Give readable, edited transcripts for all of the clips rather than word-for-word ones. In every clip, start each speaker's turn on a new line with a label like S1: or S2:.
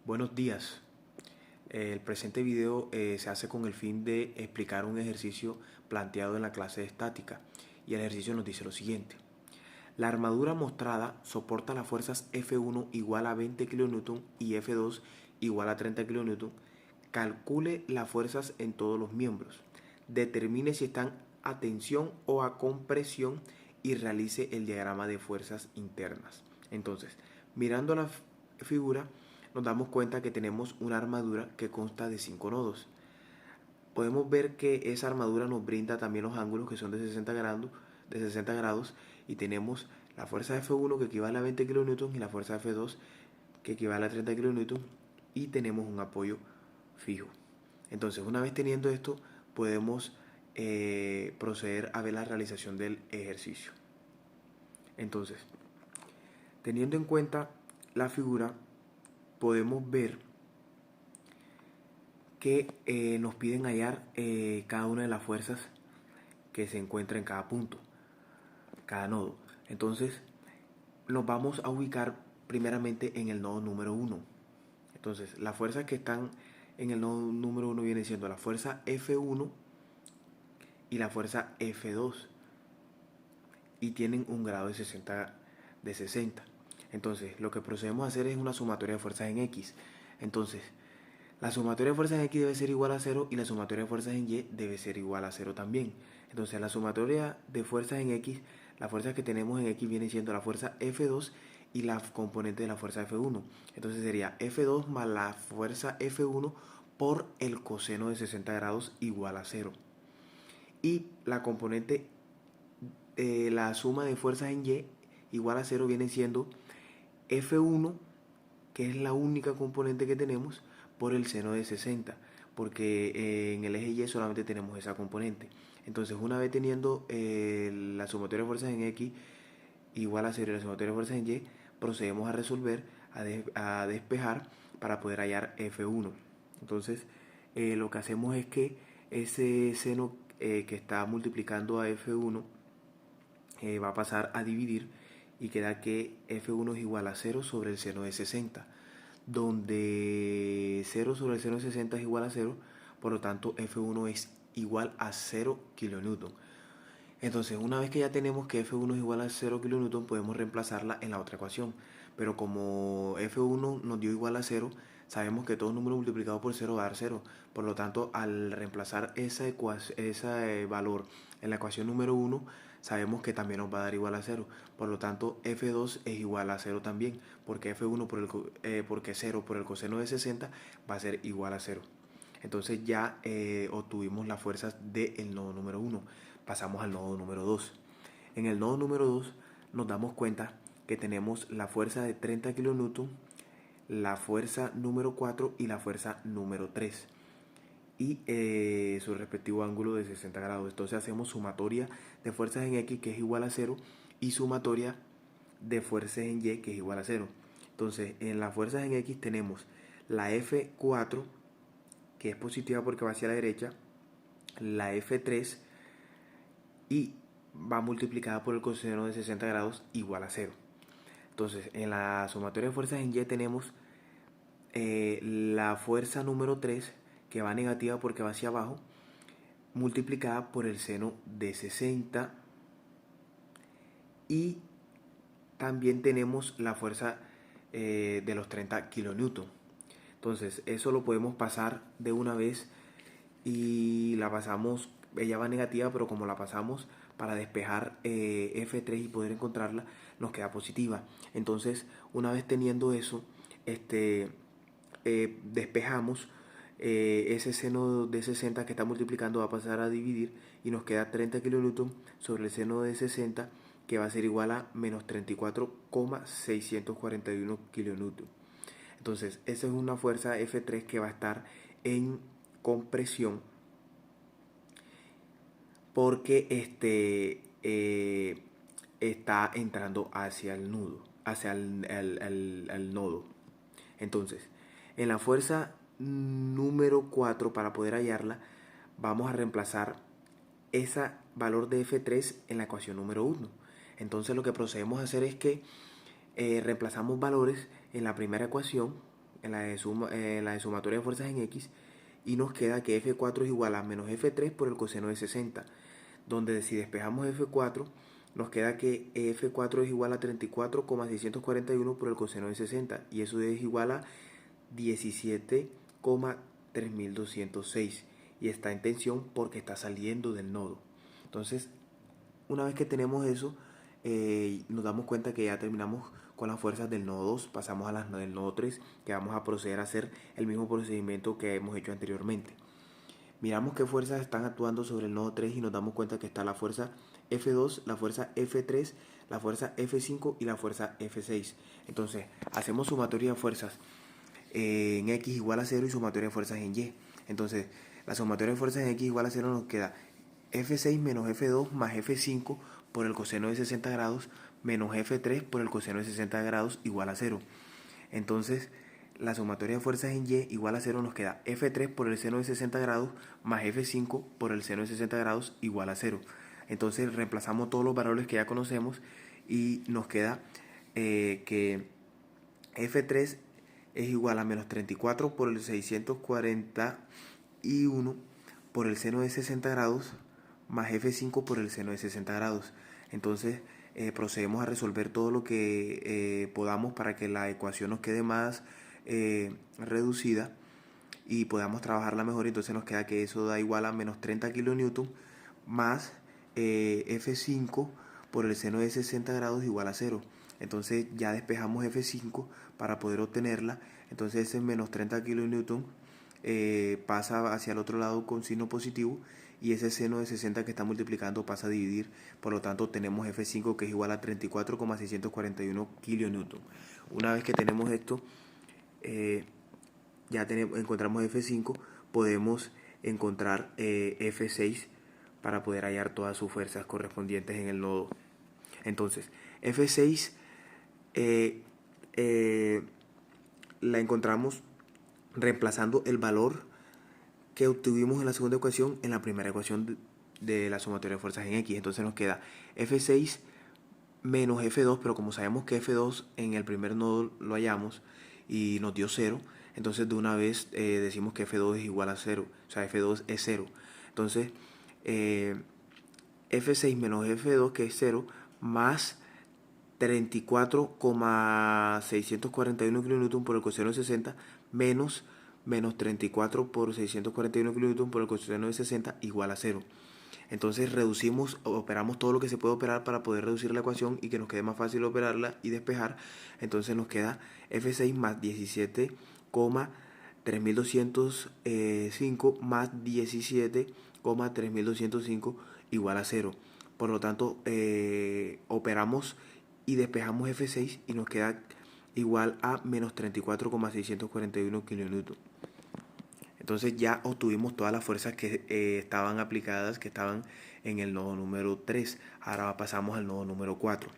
S1: Buenos días. El presente video se hace con el fin de explicar un ejercicio planteado en la clase de estática, y el ejercicio nos dice lo siguiente. La armadura mostrada soporta las fuerzas F1 igual a 20 kN y F2 igual a 30 kN. Calcule las fuerzas en todos los miembros. Determine si están a tensión o a compresión y realice el diagrama de fuerzas internas. Entonces, mirando la figura, nos damos cuenta que tenemos una armadura que consta de 5 nodos. Podemos ver que esa armadura nos brinda también los ángulos que son de 60 grados, y tenemos la fuerza F1 que equivale a 20 kN y la fuerza F2 que equivale a 30 kN, y tenemos un apoyo fijo. Entonces, una vez teniendo esto, podemos proceder a ver la realización del ejercicio. Entonces, teniendo en cuenta la figura, podemos ver que nos piden hallar cada una de las fuerzas que se encuentra en cada punto, cada nodo. Entonces, nos vamos a ubicar primeramente en el nodo número 1. Entonces, las fuerzas que están en el nodo número 1 vienen siendo la fuerza F1 y la fuerza F2, y tienen un grado de 60. Entonces, lo que procedemos a hacer es una sumatoria de fuerzas en X. Entonces, la sumatoria de fuerzas en X debe ser igual a 0 y la sumatoria de fuerzas en Y debe ser igual a 0 también. Entonces, la sumatoria de fuerzas en X, las fuerzas que tenemos en X viene siendo la fuerza F2 y la componente de la fuerza F1. Entonces sería F2 más la fuerza F1 por el coseno de 60 grados igual a 0. Y la componente, la suma de fuerzas en Y igual a 0 viene siendo F1, que es la única componente que tenemos, por el seno de 60, porque en el eje Y solamente tenemos esa componente. Entonces, una vez teniendo la sumatoria de fuerzas en X igual a 0 y la sumatoria de fuerzas en Y, procedemos a resolver, a despejar para poder hallar F1. Entonces, lo que hacemos es que ese seno que está multiplicando a F1 va a pasar a dividir, y queda que F1 es igual a 0 sobre el seno de 60, donde 0 sobre el seno de 60 es igual a 0, por lo tanto F1 es igual a 0 kN. Entonces, una vez que ya tenemos que F1 es igual a 0 kN, podemos reemplazarla en la otra ecuación. Pero como F1 nos dio igual a 0, sabemos que todo número multiplicado por 0 va a dar 0. Por lo tanto, al reemplazar ese valor en la ecuación número 1, sabemos que también nos va a dar igual a 0. Por lo tanto, F2 es igual a 0 también, porque F1 porque 0 por el coseno de 60 va a ser igual a 0. Entonces ya obtuvimos las fuerzas del nodo número 1. Pasamos al nodo número 2. En el nodo número 2 nos damos cuenta que tenemos la fuerza de 30 kN, la fuerza número 4 y la fuerza número 3, y su respectivo ángulo de 60 grados. Entonces hacemos sumatoria de fuerzas en X, que es igual a 0, y sumatoria de fuerzas en Y, que es igual a 0. Entonces, en las fuerzas en X tenemos la F4, que es positiva porque va hacia la derecha, la F3, y va multiplicada por el coseno de 60 grados igual a 0. Entonces, en la sumatoria de fuerzas en Y tenemos la fuerza número 3, que va negativa porque va hacia abajo, multiplicada por el seno de 60, y también tenemos la fuerza de los 30 kN. Entonces, eso lo podemos pasar de una vez, y la pasamos, ella va negativa, pero como la pasamos para despejar F3 y poder encontrarla, nos queda positiva. Entonces, una vez teniendo eso, despejamos ese seno de 60 que está multiplicando, va a pasar a dividir, y nos queda 30 kN sobre el seno de 60, que va a ser igual a menos 34,641 kN. Entonces, esa es una fuerza F3 que va a estar en compresión, porque está entrando hacia el nudo, hacia el nodo. Entonces, en la fuerza número 4, para poder hallarla, vamos a reemplazar ese valor de F3 en la ecuación número 1. Entonces, lo que procedemos a hacer es que reemplazamos valores en la primera ecuación, en la de sumatoria de fuerzas en X, y nos queda que F4 es igual a menos F3 por el coseno de 60, donde si despejamos F4, nos queda que F4 es igual a 34,641 por el coseno de 60, y eso es igual a 17,3206, y está en tensión porque está saliendo del nodo. Entonces, una vez que tenemos eso, nos damos cuenta que ya terminamos con las fuerzas del nodo 2, pasamos a las del nodo 3, que vamos a proceder a hacer el mismo procedimiento que hemos hecho anteriormente. Miramos qué fuerzas están actuando sobre el nodo 3 y nos damos cuenta que está la fuerza F2, la fuerza F3, la fuerza F5 y la fuerza F6. Entonces, hacemos sumatoria de fuerzas en X igual a 0 y sumatoria de fuerzas en Y. Entonces, la sumatoria de fuerzas en X igual a 0 nos queda F6 menos F2 más F5 por el coseno de 60 grados menos F3 por el coseno de 60 grados igual a 0. Entonces, la sumatoria de fuerzas en Y igual a 0 nos queda F3 por el seno de 60 grados más F5 por el seno de 60 grados igual a 0. Entonces, reemplazamos todos los valores que ya conocemos y nos queda que F3 es igual a menos 34 por el 641 por el seno de 60 grados más F5 por el seno de 60 grados. Entonces procedemos a resolver todo lo que podamos para que la ecuación nos quede más reducida y podamos trabajarla mejor. Entonces nos queda que eso da igual a menos 30 kilonewton más F5 por el seno de 60 grados igual a 0. Entonces ya despejamos F5 para poder obtenerla. Entonces ese menos 30 kilonewton pasa hacia el otro lado con signo positivo, y ese seno de 60 que está multiplicando pasa a dividir. Por lo tanto tenemos F5 que es igual a 34,641 kilonewton. Una vez que tenemos esto, encontramos F5, podemos encontrar F6 para poder hallar todas sus fuerzas correspondientes en el nodo. Entonces, F6 la encontramos reemplazando el valor que obtuvimos en la segunda ecuación en la primera ecuación de la sumatoria de fuerzas en X. Entonces nos queda F6 menos F2, pero como sabemos que F2 en el primer nodo lo hallamos y nos dio 0, entonces de una vez decimos que F2 es igual a 0, o sea, F2 es 0. Entonces, F6 menos F2, que es 0, más 34,641 kN por el coseno de 60 menos 34 por 641 kN por el coseno de 60 igual a 0. Entonces reducimos, operamos todo lo que se puede operar para poder reducir la ecuación y que nos quede más fácil operarla y despejar. Entonces nos queda F6 más 17,3205 más 17,3205 igual a 0. Por lo tanto, operamos y despejamos F6 y nos queda igual a menos 34,641 kN. Entonces ya obtuvimos todas las fuerzas que estaban aplicadas, que estaban en el nodo número 3. Ahora pasamos al nodo número 4.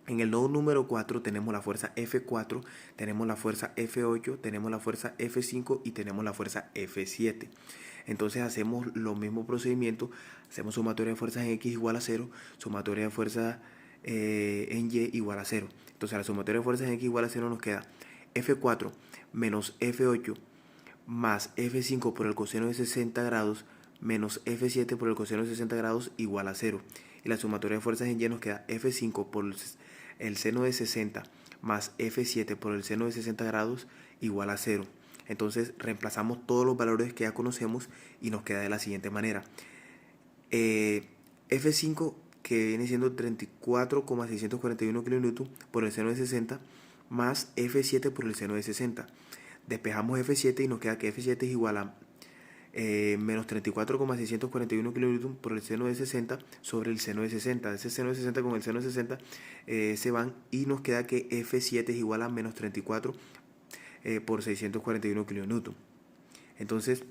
S1: En el nodo número 4 tenemos la fuerza F4, tenemos la fuerza F8, tenemos la fuerza F5 y tenemos la fuerza F7. Entonces hacemos los mismos procedimientos, hacemos sumatoria de fuerzas en X igual a 0, sumatoria de fuerzas en Y igual a 0. Entonces la sumatoria de fuerzas en X igual a 0 nos queda F4 menos F8 más F5 por el coseno de 60 grados menos F7 por el coseno de 60 grados igual a 0. Y la sumatoria de fuerzas en Y nos queda F5 por el seno de 60 más F7 por el seno de 60 grados igual a 0. Entonces reemplazamos todos los valores que ya conocemos y nos queda de la siguiente manera. F5, que viene siendo 34,641 kN por el seno de 60 más F7 por el seno de 60. Despejamos F7 y nos queda que F7 es igual a menos 34,641 kN por el seno de 60 sobre el seno de 60. Ese seno de 60 con el seno de 60 se van y nos queda que F7 es igual a menos 34 por 641 kN. Entonces,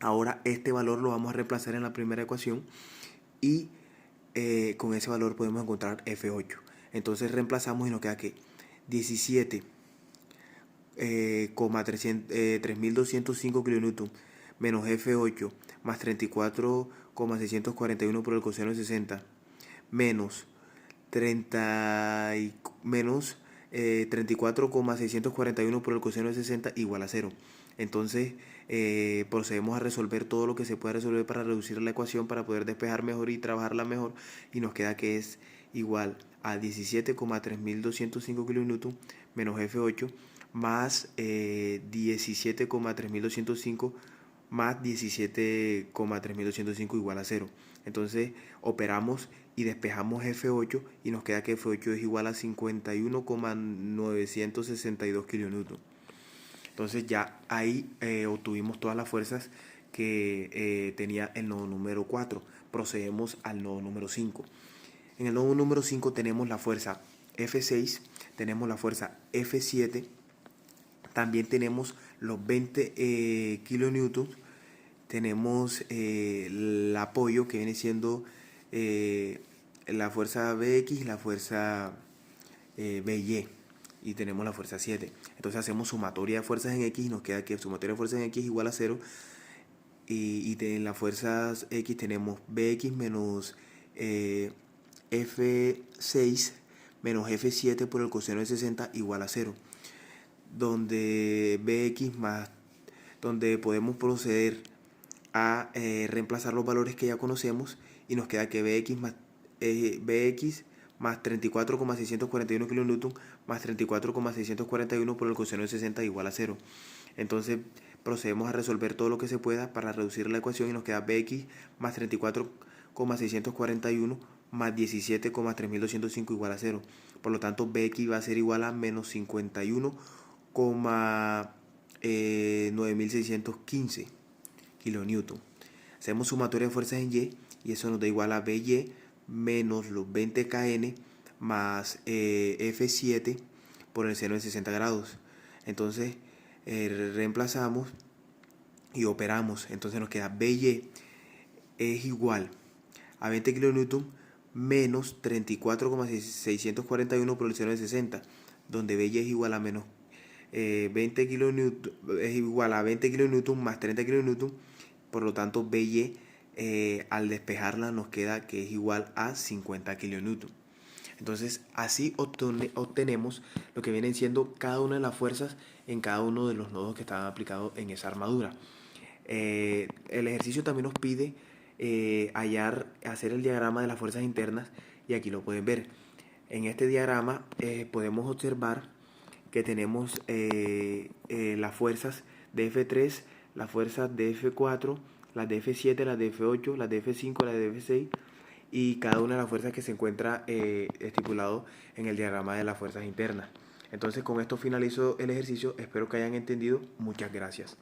S1: ahora este valor lo vamos a reemplazar en la primera ecuación y con ese valor podemos encontrar F8. Entonces reemplazamos y nos queda que 17,3205 kN menos F8 más 34,641 por el coseno de 60 menos 30 menos 34,641 por el coseno de 60 igual a 0. Entonces procedemos a resolver todo lo que se pueda resolver para reducir la ecuación, para poder despejar mejor y trabajarla mejor, y nos queda que es igual a 17,3205 kN menos F8 más 17,3205 más 17,3205 igual a 0. Entonces operamos y despejamos F8 y nos queda que F8 es igual a 51,962 kN. Entonces ya ahí obtuvimos todas las fuerzas que tenía el nodo número 4. Procedemos al nodo número 5. En el nodo número 5 tenemos la fuerza F6, tenemos la fuerza F7, también tenemos los 20 kilonewtons, tenemos el apoyo que viene siendo la fuerza BX y la fuerza BY, y tenemos la fuerza 7. Entonces hacemos sumatoria de fuerzas en X y nos queda que sumatoria de fuerzas en X igual a 0, y en las fuerzas X tenemos BX menos F6 menos F7 por el coseno de 60 igual a 0, donde BX más, donde podemos proceder a reemplazar los valores que ya conocemos, y nos queda que BX más 34,641 kN más 34,641 por el coseno de 60 igual a 0. Entonces procedemos a resolver todo lo que se pueda para reducir la ecuación, y nos queda BX más 34,641 más 17,3205 igual a 0. Por lo tanto, BX va a ser igual a menos 51,9615 kilonewton. Hacemos sumatoria de fuerzas en Y, y eso nos da igual a BY menos los 20 kN más F7 por el seno de 60 grados. Entonces reemplazamos y operamos. Entonces nos queda BY es igual a 20 kN menos 34,641 por el seno de 60, donde BY es igual a menos 20 kN, es igual a 20 kN más 30 kN. Por lo tanto, BY al despejarla nos queda que es igual a 50 kN. Entonces así obtenemos lo que vienen siendo cada una de las fuerzas en cada uno de los nodos que están aplicados en esa armadura. El ejercicio también nos pide hacer el diagrama de las fuerzas internas, y aquí lo pueden ver. En este diagrama podemos observar que tenemos las fuerzas de F3, las fuerzas de F4, las de F7, las de F8, las de F5, las de F6, y cada una de las fuerzas que se encuentra estipulado en el diagrama de las fuerzas internas. Entonces con esto finalizo el ejercicio, espero que hayan entendido, muchas gracias.